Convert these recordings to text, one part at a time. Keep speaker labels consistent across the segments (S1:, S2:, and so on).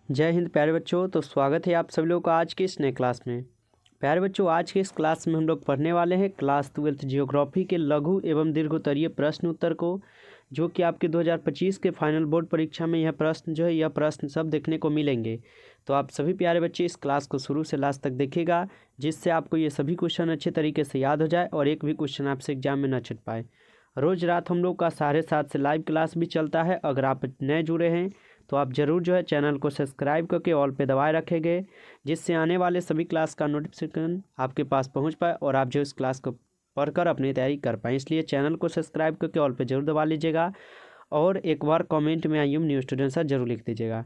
S1: जय हिंद प्यारे बच्चों। तो स्वागत है आप सभी लोगों का आज की इस नए क्लास में। प्यारे बच्चों, आज के इस क्लास में हम लोग पढ़ने वाले हैं क्लास 12th जियोग्राफी के लघु एवं दीर्घोत्तरीय प्रश्न उत्तर को, जो कि आपके 2025 के फाइनल बोर्ड परीक्षा में यह प्रश्न सब देखने को मिलेंगे। तो आप सभी प्यारे बच्चे इस क्लास को शुरू से लास्ट तक देखिएगा, जिससे आपको ये सभी क्वेश्चन अच्छे तरीके से याद हो जाए और एक भी क्वेश्चन आपसे एग्जाम में न छूट पाए। रोज़ रात हम लोग का 7:30 से लाइव क्लास भी चलता है। अगर आप नए जुड़े हैं तो आप ज़रूर चैनल को सब्सक्राइब करके ऑल पे दबाए रखेंगे, जिससे आने वाले सभी क्लास का नोटिफिकेशन आपके पास पहुंच पाए और आप इस क्लास को पढ़कर अपनी तैयारी कर पाएँ। इसलिए चैनल को सब्सक्राइब करके ऑल पे ज़रूर दबा लीजिएगा और एक बार कमेंट में I am new student sir जरूर लिख दीजिएगा।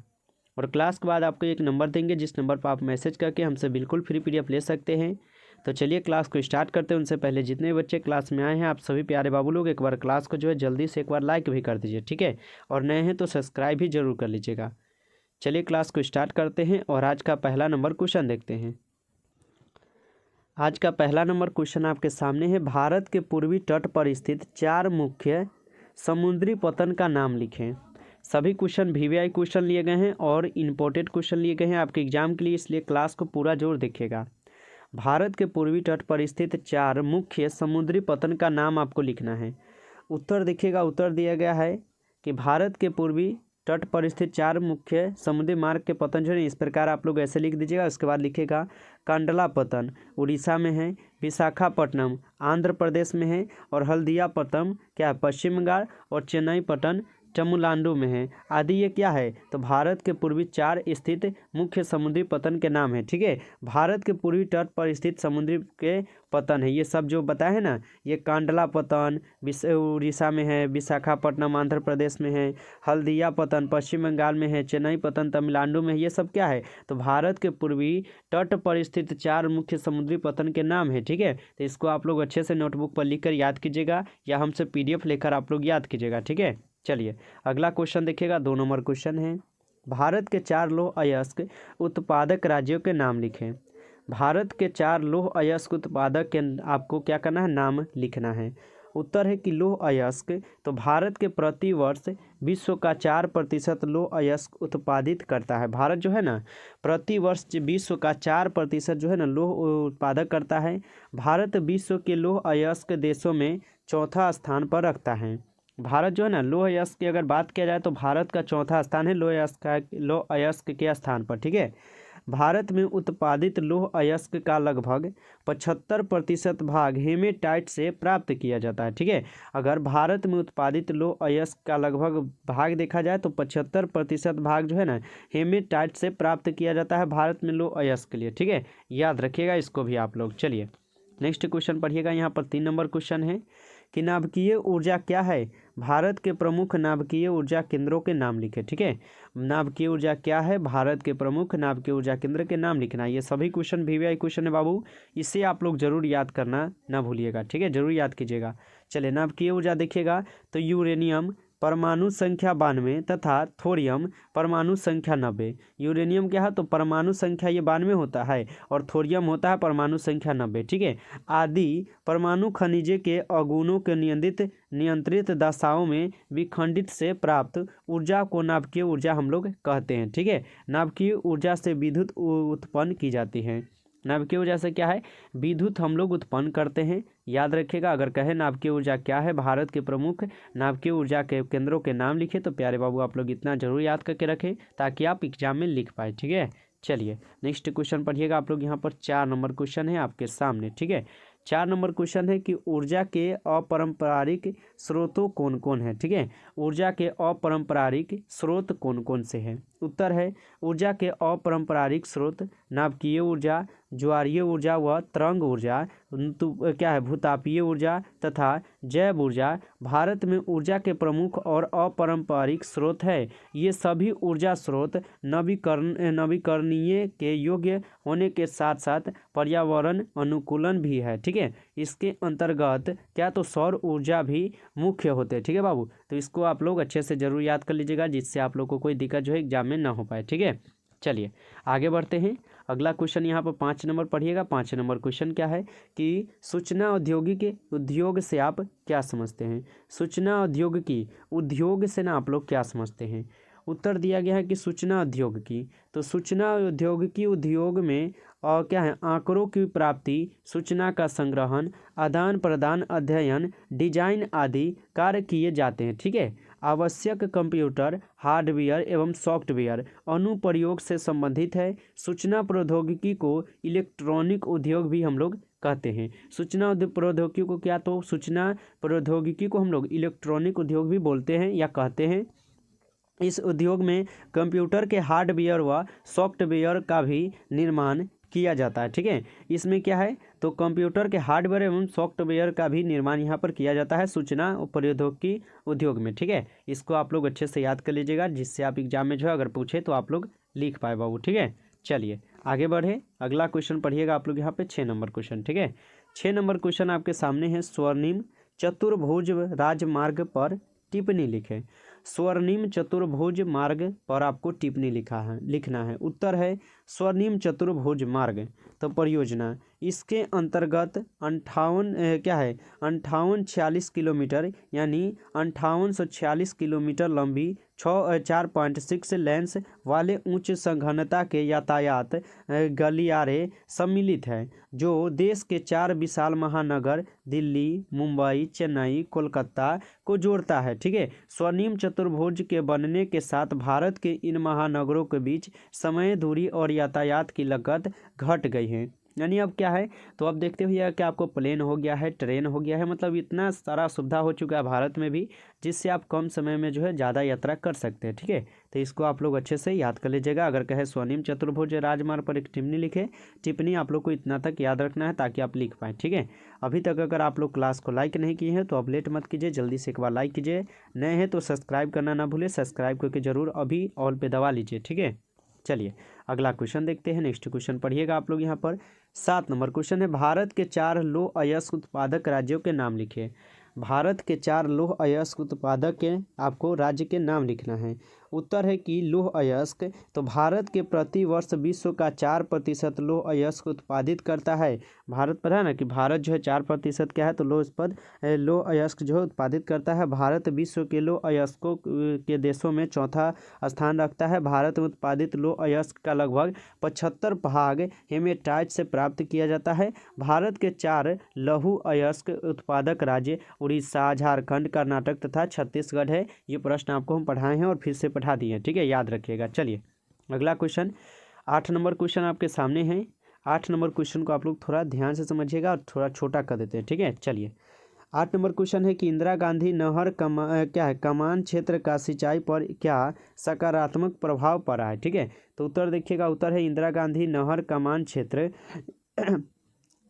S1: और क्लास के बाद आपको एक नंबर देंगे, जिस नंबर पर आप मैसेज करके हमसे बिल्कुल फ्री PDF ले सकते हैं। तो चलिए क्लास को स्टार्ट करते हैं। उनसे पहले जितने बच्चे क्लास में आए हैं, आप सभी प्यारे बाबू लोग एक बार क्लास को जल्दी से एक बार लाइक भी कर दीजिए, ठीक है। और नए हैं तो सब्सक्राइब भी जरूर कर लीजिएगा। चलिए क्लास को स्टार्ट करते हैं और आज का पहला नंबर क्वेश्चन देखते हैं। आज का पहला नंबर क्वेश्चन आपके सामने है। भारत के पूर्वी तट पर स्थित 4 मुख्य समुद्री पतन का नाम लिखें। सभी क्वेश्चन VVI क्वेश्चन लिए गए हैं और इम्पोर्टेंट क्वेश्चन लिए गए हैं आपके एग्जाम के लिए, इसलिए क्लास को पूरा जोर देखिएगा। भारत के पूर्वी तट पर स्थित 4 मुख्य समुद्री पतन का नाम आपको लिखना है। उत्तर देखिएगा, उत्तर दिया गया है कि भारत के पूर्वी तट पर स्थित 4 मुख्य समुद्री मार्ग के पतन इस प्रकार आप लोग ऐसे लिख दीजिएगा। उसके बाद लिखेगा कांडला पतन उड़ीसा में है, विशाखापट्टनम आंध्र प्रदेश में है, और हल्दिया पतन पश्चिम बंगाल, और चेन्नई पटन तमिलनाडु में है। आदि ये क्या है? तो भारत के पूर्वी 4 स्थित मुख्य समुद्री पतन के नाम है, ठीक है। भारत के पूर्वी तट पर स्थित समुद्री के पतन है, ये सब जो बताए हैं ना, ये कांडला पतन उड़ीसा में है, विशाखापट्टनम आंध्र प्रदेश में है, हल्दिया पतन पश्चिम बंगाल में है, चेन्नई पतन तमिलनाडु में है। ये सब क्या है? तो भारत के पूर्वी तट पर स्थित 4 मुख्य समुद्री पतन के नाम है, ठीक है। तो इसको आप लोग अच्छे से नोटबुक पर लिख कर याद कीजिएगा या हमसे PDF लेकर आप लोग याद कीजिएगा, ठीक है। चलिए अगला क्वेश्चन देखिएगा, 2 नंबर क्वेश्चन है। भारत के 4 लौह अयस्क उत्पादक राज्यों के नाम लिखें। भारत के 4 लौह अयस्क उत्पादक के आपको क्या करना है? नाम लिखना है। उत्तर है कि लौह अयस्क, तो भारत के प्रति वर्ष विश्व का 4% लौह अयस्क उत्पादित करता है। भारत है ना, प्रति वर्ष विश्व का 4% है ना लौह उत्पादक करता है। भारत विश्व के लौह अयस्क देशों में चौथा स्थान पर रखता है। भारत है ना, लौह अयस्क की अगर बात किया जाए तो भारत का चौथा स्थान है लौह अयस्क के स्थान पर, ठीक है। भारत में उत्पादित लौह अयस्क का लगभग 75% भाग हेमेटाइट से प्राप्त किया जाता है, ठीक है। अगर भारत में उत्पादित लौह अयस्क का लगभग भाग देखा जाए तो 75% भाग है ना हेमेटाइट से प्राप्त किया जाता है भारत में लौह अयस्क के लिए, ठीक है। याद रखिएगा इसको भी आप लोग। चलिए नेक्स्ट क्वेश्चन पढ़िएगा। यहाँ पर 3 नंबर क्वेश्चन है कि नाभिकीय ऊर्जा क्या है? भारत के प्रमुख नाभिकीय ऊर्जा केंद्रों के नाम लिखे, ठीक है। नाभिकीय ऊर्जा क्या है? भारत के प्रमुख नाभिकीय ऊर्जा केंद्र के नाम लिखना। ये सभी क्वेश्चन VVI क्वेश्चन है बाबू, इसे आप लोग जरूर याद करना ना भूलिएगा, ठीक है, जरूर याद कीजिएगा। चलिए नाभिकीय ऊर्जा देखिएगा तो यूरेनियम परमाणु संख्या 92 तथा थोरियम परमाणु संख्या 90। यूरेनियम क्या है? तो परमाणु संख्या ये 92 होता है और थोरियम होता है परमाणु संख्या 90, ठीक है। आदि परमाणु खनिजे के अगुणों के नियंत्रित दशाओं में विखंडित से प्राप्त ऊर्जा को नाभिकीय ऊर्जा हम लोग कहते हैं, ठीक है। नाभिकीय ऊर्जा से विद्युत उत्पन्न की जाती है। नाभिकीय ऊर्जा से क्या है? विद्युत हम लोग उत्पन्न करते हैं। याद रखिएगा, अगर कहे नाभिकीय ऊर्जा क्या है, भारत के प्रमुख नाभिकीय ऊर्जा के केंद्रों के नाम लिखे, तो प्यारे बाबू आप लोग इतना जरूर याद करके रखें ताकि आप एग्जाम में लिख पाए, ठीक है। चलिए नेक्स्ट क्वेश्चन पढ़िएगा आप लोग। यहाँ पर 4 नंबर क्वेश्चन है आपके सामने, ठीक है। 4 नंबर क्वेश्चन है कि ऊर्जा के अपारंपरिक स्रोतों कौन कौन है, ठीक है। ऊर्जा के अपारंपरिक स्रोत कौन कौन से हैं? उत्तर है ऊर्जा के अपारंपरिक स्रोत नाभिकीय ऊर्जा, ज्वारीय ऊर्जा व तरंग ऊर्जा, क्या है भूतापीय ऊर्जा तथा जैव ऊर्जा। भारत में ऊर्जा के प्रमुख और अपारंपरिक स्रोत है। ये सभी ऊर्जा स्रोत नवीकरणीय के योग्य होने के साथ साथ पर्यावरण अनुकूलन भी है, ठीक है। इसके अंतर्गत क्या तो सौर ऊर्जा भी मुख्य होते हैं, ठीक है बाबू। तो इसको आप लोग अच्छे से जरूर याद कर लीजिएगा, जिससे आप लोग को कोई दिक्कत एग्जाम में ना हो पाए, ठीक है। चलिए आगे बढ़ते हैं। अगला क्वेश्चन यहाँ पर 5 नंबर पढ़िएगा। 5 नंबर क्वेश्चन क्या है कि सूचना उद्योग से आप क्या समझते हैं? सूचना उद्योग से ना आप लोग क्या समझते हैं? उत्तर दिया गया है कि सूचना उद्योगिकी। तो सूचना उद्योगिकी उद्योग में और क्या है, आंकड़ों की प्राप्ति, सूचना का संग्रहण, आदान प्रदान, अध्ययन, डिजाइन आदि कार्य किए जाते हैं। ठीक है। आवश्यक कंप्यूटर हार्डवेयर एवं सॉफ्टवेयर अनुप्रयोग से संबंधित है। सूचना प्रौद्योगिकी को इलेक्ट्रॉनिक उद्योग भी हम लोग कहते हैं। सूचना प्रौद्योगिकी को क्या, तो सूचना प्रौद्योगिकी को हम लोग इलेक्ट्रॉनिक उद्योग भी बोलते हैं या कहते हैं। इस उद्योग में कंप्यूटर के हार्डवेयर व सॉफ्टवेयर का भी निर्माण किया जाता है। ठीक है। इसमें क्या है, तो कंप्यूटर के हार्डवेयर एवं सॉफ्टवेयर का भी निर्माण यहाँ पर किया जाता है सूचना प्रौद्योगिकी उद्योग में। ठीक है। इसको आप लोग अच्छे से याद कर लीजिएगा, जिससे आप एग्जाम में जो है अगर पूछे तो आप लोग लिख पाए बाबू। ठीक है। चलिए आगे बढ़े, अगला क्वेश्चन पढ़िएगा आप लोग यहाँ पे 6 नंबर क्वेश्चन। ठीक है। 6 नंबर क्वेश्चन आपके सामने है, स्वर्णिम चतुर्भुज राजमार्ग पर टिप्पणी लिखें। स्वर्णिम चतुर्भुज मार्ग पर आपको टिप्पणी लिखना है। उत्तर है स्वर्णिम चतुर्भुज मार्ग। तो परियोजना इसके अंतर्गत 5846 किलोमीटर यानी 5846 किलोमीटर लंबी 4.6 लेन्स वाले उच्च सघनता के यातायात गलियारे सम्मिलित है, जो देश के 4 विशाल महानगर दिल्ली, मुंबई, चेन्नई, कोलकाता को जोड़ता है। ठीक है। स्वर्णिम चतुर्भुज के बनने के साथ भारत के इन महानगरों के बीच समय, दूरी और यातायात की लागत घट गई है। यानी अब क्या है, तो अब देखते हुए कि आपको प्लेन हो गया है, ट्रेन हो गया है, मतलब इतना सारा सुविधा हो चुका है भारत में भी, जिससे आप कम समय में जो है ज़्यादा यात्रा कर सकते हैं। ठीक है। तो इसको आप लोग अच्छे से याद कर लीजिएगा। अगर कहे स्वर्णिम चतुर्भुज राजमार्ग पर एक टिप्पणी लिखे, टिप्पणी आप लोग को इतना तक याद रखना है ताकि आप लिख पाएँ। ठीक है। अभी तक अगर आप लोग क्लास को लाइक नहीं किए हैं तो अब लेट मत कीजिए, जल्दी से एक बार लाइक कीजिए। नए हैं तो सब्सक्राइब करना ना भूलें, सब्सक्राइब करके जरूर अभी ऑल पे दबा लीजिए। ठीक है। चलिए अगला क्वेश्चन देखते हैं। नेक्स्ट क्वेश्चन पढ़िएगा आप लोग यहाँ पर। 7 नंबर क्वेश्चन है, भारत के 4 लौह अयस्क उत्पादक राज्यों के नाम लिखिए। भारत के 4 लौह अयस्क उत्पादक के आपको राज्य के नाम लिखना है। उत्तर है कि लौह अयस्क, तो भारत के प्रति वर्ष विश्व का 4% लौह अयस्क उत्पादित करता है। भारत पर है ना कि भारत जो है 4% क्या है, तो लौह अयस्क जो है उत्पादित करता है। भारत विश्व के लौह अयस्कों के देशों में 4था स्थान रखता है। भारत में उत्पादित लौह अयस्क का लगभग 75 भाग हेमेटाइट से प्राप्त किया जाता है। भारत के 4 लौह अयस्क उत्पादक राज्य उड़ीसा, झारखंड, कर्नाटक तथा छत्तीसगढ़ है। ये प्रश्न आपको हम पढ़ाए हैं और फिर से पढ़ा दिए हैं। ठीक है, याद रखिएगा। चलिए अगला क्वेश्चन 8 नंबर क्वेश्चन आपके सामने है। 8 नंबर क्वेश्चन को आप लोग थोड़ा ध्यान से समझिएगा और थोड़ा छोटा कर देते हैं। ठीक है। चलिए 8 नंबर क्वेश्चन है कि इंदिरा गांधी नहर कमान क्षेत्र का सिंचाई पर क्या सकारात्मक प्रभाव पड़ा है। ठीक है। तो उत्तर देखिएगा, उत्तर है इंदिरा गांधी नहर कमान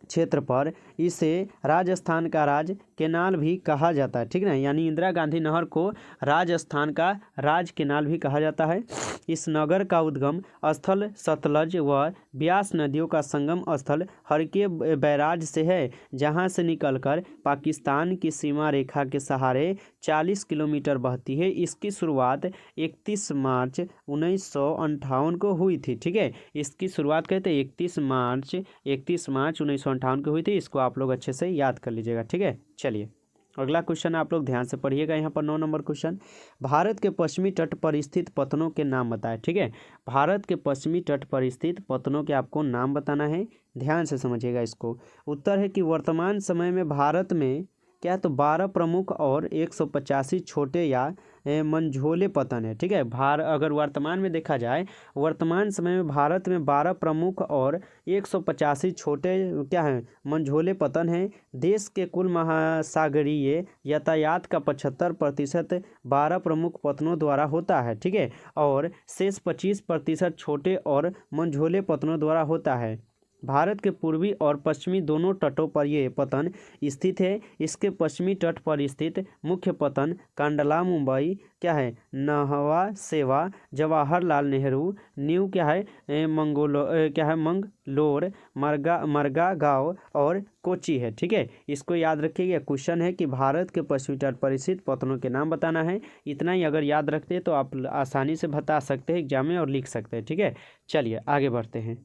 S1: क्षेत्र पर इसे राजस्थान का राज केनाल भी कहा जाता है। ठीक है ना, यानी इंदिरा गांधी नहर को राजस्थान का राज केनाल भी कहा जाता है। इस नगर का उद्गम स्थल सतलज व ब्यास नदियों का संगम स्थल हरके बैराज से है, जहां से निकलकर पाकिस्तान की सीमा रेखा के सहारे 40 किलोमीटर बहती है। इसकी शुरुआत 31 मार्च 1958 को हुई थी। ठीक है, इसकी शुरुआत कहते हैं 31 मार्च 1958 को हुई थी। इसको आप लोग अच्छे से याद कर लीजिएगा। ठीक है। चलिए अगला क्वेश्चन आप लोग ध्यान से पढ़िएगा। यहाँ पर 9 नंबर क्वेश्चन, भारत के पश्चिमी तट पर स्थित पत्तनों के नाम बताएं। ठीक है, भारत के पश्चिमी तट पर स्थित पत्तनों के आपको नाम बताना है। ध्यान से समझिएगा इसको। उत्तर है कि वर्तमान समय में भारत में क्या है, तो 12 प्रमुख और 185 छोटे या मंझोले पतन है। ठीक है, अगर वर्तमान में देखा जाए, वर्तमान समय में भारत में 12 प्रमुख और 185 छोटे क्या हैं, मंझोले पतन हैं। देश के कुल महासागरीय यातायात का 75% 12 प्रमुख पतनों द्वारा होता है। ठीक है, और शेष 25% छोटे और मंझोले पतनों द्वारा होता है। भारत के पूर्वी और पश्चिमी दोनों तटों पर यह पतन स्थित है। इसके पश्चिमी तट पर स्थित मुख्य पतन कांडला मुंबई क्या है, नहवा सेवा, जवाहरलाल नेहरू, न्यू क्या है मंगलोर, मरगा गांव और कोची है। ठीक है, इसको याद रखिएगा। क्वेश्चन है कि भारत के पश्चिमी तट पर स्थित पतनों के नाम बताना है। इतना ही अगर याद रखते हैं तो आप आसानी से बता सकते हैं एग्जाम में और लिख सकते हैं। ठीक है, चलिए आगे बढ़ते हैं।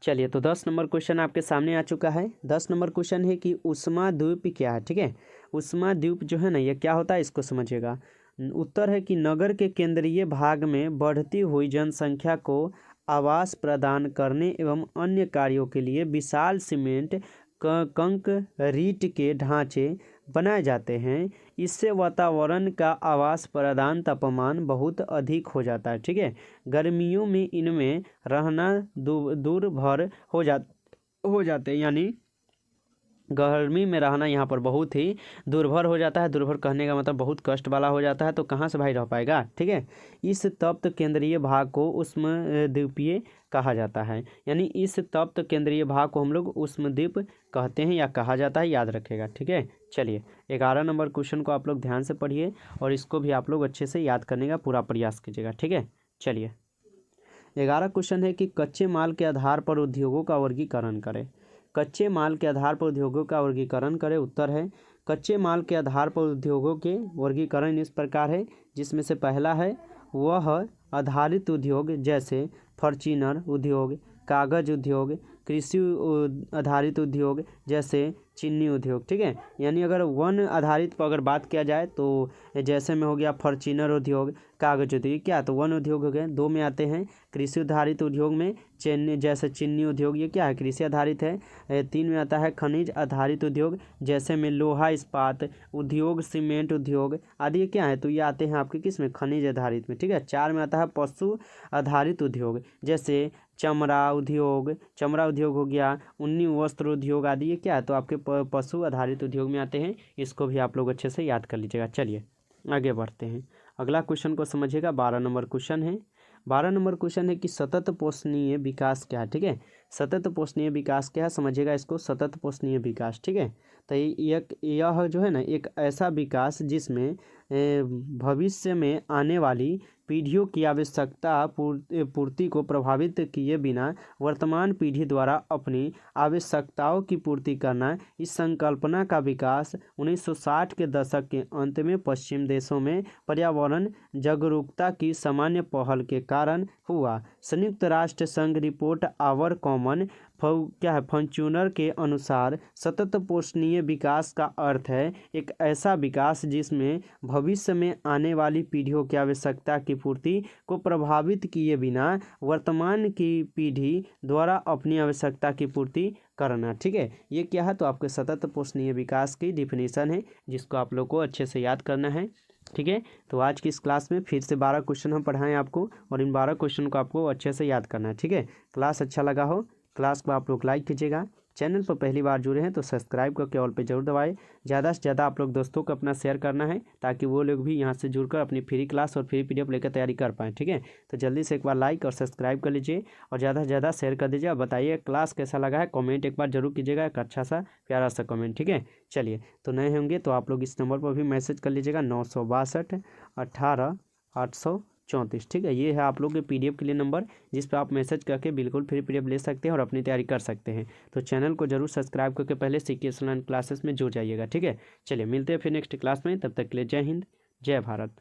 S1: चलिए तो 10 नंबर क्वेश्चन आपके सामने आ चुका है। 10 नंबर क्वेश्चन है कि उष्मा द्वीप क्या है। ठीक है, उष्मा द्वीप जो है ना, ये क्या होता है इसको समझिएगा। उत्तर है कि नगर के केंद्रीय भाग में बढ़ती हुई जनसंख्या को आवास प्रदान करने एवं अन्य कार्यों के लिए विशाल सीमेंट कंक्रीट के ढांचे बनाए जाते हैं। इससे वातावरण का आवास प्रदान तापमान बहुत अधिक हो जाता है। ठीक है, गर्मियों में इनमें रहना दुर्भर हो जाते हैं, यानी गर्मी में रहना यहाँ पर बहुत ही दुर्भर हो जाता है। दुर्भर कहने का मतलब बहुत कष्ट वाला हो जाता है, तो कहाँ से भाई रह पाएगा। ठीक है, इस तप्त केंद्रीय भाग को उष्मद्वीपीय कहा जाता है, यानी इस तप्त केंद्रीय भाग को हम लोग उष्मद्वीप कहते हैं या कहा जाता है, याद रखेगा। ठीक है, चलिए 11 नंबर क्वेश्चन को आप लोग ध्यान से पढ़िए और इसको भी आप लोग अच्छे से याद करने का पूरा प्रयास कीजिएगा। ठीक है, चलिए 11 क्वेश्चन है कि कच्चे माल के आधार पर उद्योगों का वर्गीकरण करें। कच्चे माल के आधार पर उद्योगों का वर्गीकरण करें। उत्तर है कच्चे माल के आधार पर उद्योगों के वर्गीकरण इस प्रकार है, जिसमें से पहला है वह आधारित उद्योग, जैसे फॉर्च्यूनर उद्योग, कागज उद्योग, कृषि आधारित उद्योग, जैसे चीनी उद्योग। ठीक है, यानी अगर वन आधारित पर अगर बात किया जाए तो जैसे में हो गया फॉर्च्यूनर उद्योग, कागज उद्योग, क्या तो वन उद्योग हो गए। दो में आते हैं कृषि आधारित उद्योग में जैसे चीनी उद्योग, ये क्या है कृषि आधारित है। तीन में आता है खनिज आधारित उद्योग, जैसे में लोहा इस्पात उद्योग, सीमेंट उद्योग आदि, ये क्या है तो ये आते हैं आपके किस में खनिज आधारित में। ठीक है, चार में आता है पशु आधारित उद्योग, जैसे चमड़ा उद्योग हो गया, उन्नी वस्त्र उद्योग आदि, ये क्या है तो आपके पशु आधारित उद्योग में आते हैं। इसको भी आप लोग अच्छे से याद कर लीजिएगा। चलिए आगे बढ़ते हैं, अगला क्वेश्चन को समझिएगा। 12 नंबर क्वेश्चन है। 12 नंबर क्वेश्चन है कि सतत पोषणीय विकास क्या है। ठीक है, सतत पोषणीय विकास क्या है समझिएगा इसको, सतत पोषणीय विकास। ठीक है, तो यह जो है ना एक ऐसा विकास जिसमें भविष्य में आने वाली पीढ़ियों की आवश्यकता पूर्ति को प्रभावित किए बिना वर्तमान पीढ़ी द्वारा अपनी आवश्यकताओं की पूर्ति करना, इस संकल्पना का विकास 1960 के दशक के अंत में पश्चिम देशों में पर्यावरण जागरूकता की सामान्य पहल के कारण हुआ। संयुक्त राष्ट्र संघ रिपोर्ट आवर कॉमन फॉर्च्यूनर के अनुसार सतत पोषणीय विकास का अर्थ है एक ऐसा विकास जिसमें भविष्य में आने वाली पीढ़ियों की आवश्यकता की पूर्ति को प्रभावित किए बिना वर्तमान की पीढ़ी द्वारा अपनी आवश्यकता की पूर्ति करना। ठीक है, ये क्या है तो आपके सतत पोषणीय विकास की डिफिनीशन है, जिसको आप लोग को अच्छे से याद करना है। ठीक है, तो आज की इस क्लास में फिर से 12 क्वेश्चन हम पढ़ाएं आपको, और इन 12 क्वेश्चन को आपको अच्छे से याद करना है। ठीक है, क्लास अच्छा लगा हो क्लास को आप लोग लाइक कीजिएगा। चैनल पर पहली बार जुड़े हैं तो सब्सक्राइब करके ऑल पे जरूर दबाएं। ज़्यादा से ज़्यादा आप लोग दोस्तों को अपना शेयर करना है, ताकि वो लोग भी यहाँ से जुड़कर अपनी फ्री क्लास और फ्री पीडीएफ लेकर तैयारी कर पाएँ। ठीक है, तो जल्दी से एक बार लाइक और सब्सक्राइब कर लीजिए और ज़्यादा से ज़्यादा शेयर कर दीजिए। और बताइए क्लास कैसा लगा है, कमेंट एक बार जरूर कीजिएगा, एक अच्छा सा प्यारा सा कमेंट। ठीक है, चलिए तो नए होंगे तो आप लोग इस नंबर पर भी मैसेज कर लीजिएगा 962 18 834। ठीक है, ये है आप लोग के पीडीएफ के लिए नंबर, जिस पर आप मैसेज करके बिल्कुल फ्री पीडीएफ ले सकते हैं और अपनी तैयारी कर सकते हैं। तो चैनल को जरूर सब्सक्राइब करके पहले सीके ऑनलाइन क्लासेस में जुड़ जाइएगा। ठीक है, चलिए मिलते हैं फिर नेक्स्ट क्लास में, तब तक के लिए जय हिंद जय भारत।